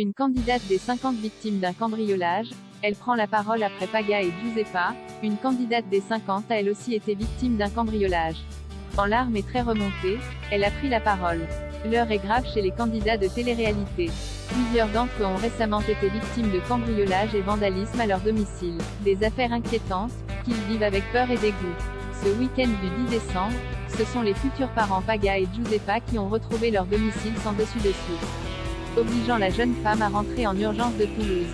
Une candidate des 50 victimes d'un cambriolage, elle prend la parole après Paga et Giuseppa, une candidate des 50 a elle aussi été victime d'un cambriolage. En larmes et très remontée, elle a pris la parole. L'heure est grave chez les candidats de télé-réalité. Plusieurs d'entre eux ont récemment été victimes de cambriolage et vandalisme à leur domicile. Des affaires inquiétantes, qu'ils vivent avec peur et dégoût. Ce week-end du 10 décembre, ce sont les futurs parents Paga et Giuseppa qui ont retrouvé leur domicile sans dessus-dessous, obligeant la jeune femme à rentrer en urgence de Toulouse.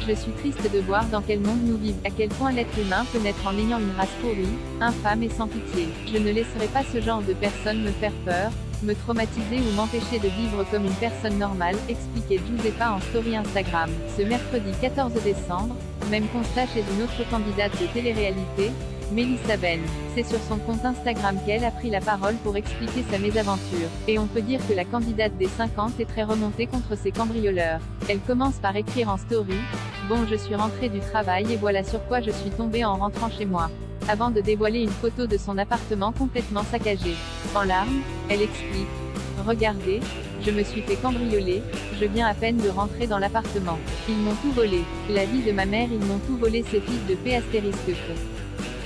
Je suis triste de voir dans quel monde nous vivons, à quel point l'être humain peut naître en ayant une race pourrie, infâme et sans pitié. Je ne laisserai pas ce genre de personnes me faire peur, me traumatiser ou m'empêcher de vivre comme une personne normale, expliquait Giuseppa en story Instagram. Ce mercredi 14 décembre, même constat chez une autre candidate de télé-réalité, Mélissa Ben. C'est sur son compte Instagram qu'elle a pris la parole pour expliquer sa mésaventure. Et on peut dire que la candidate des 50 est très remontée contre ces cambrioleurs. Elle commence par écrire en story « Bon, je suis rentrée du travail et voilà sur quoi je suis tombée en rentrant chez moi », avant de dévoiler une photo de son appartement complètement saccagé. En larmes, elle explique « Regardez, je me suis fait cambrioler, je viens à peine de rentrer dans l'appartement. Ils m'ont tout volé. La vie de ma mère, ils m'ont tout volé, ces fils de P***.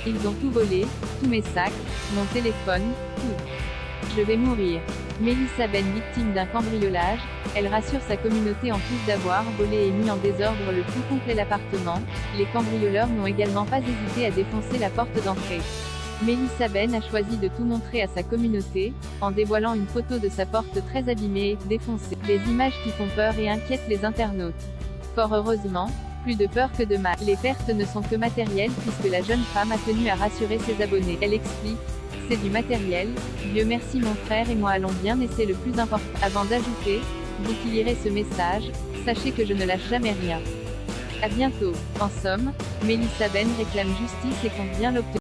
Ils ont tout volé, tous mes sacs, mon téléphone, tout. Je vais mourir. » Mélissa Ben, victime d'un cambriolage, elle rassure sa communauté en plus d'avoir volé et mis en désordre le plus complet l'appartement, les cambrioleurs n'ont également pas hésité à défoncer la porte d'entrée. Mélissa Ben a choisi de tout montrer à sa communauté, en dévoilant une photo de sa porte très abîmée et défoncée. Des images qui font peur et inquiètent les internautes. Fort heureusement, plus de peur que de mal. Les pertes ne sont que matérielles puisque la jeune femme a tenu à rassurer ses abonnés. Elle explique « C'est du matériel, Dieu merci mon frère et moi allons bien et c'est le plus important ». Avant d'ajouter « Vous qui lirez ce message, sachez que je ne lâche jamais rien. À bientôt. » En somme, Mélissa Ben réclame justice et compte bien l'obtenir.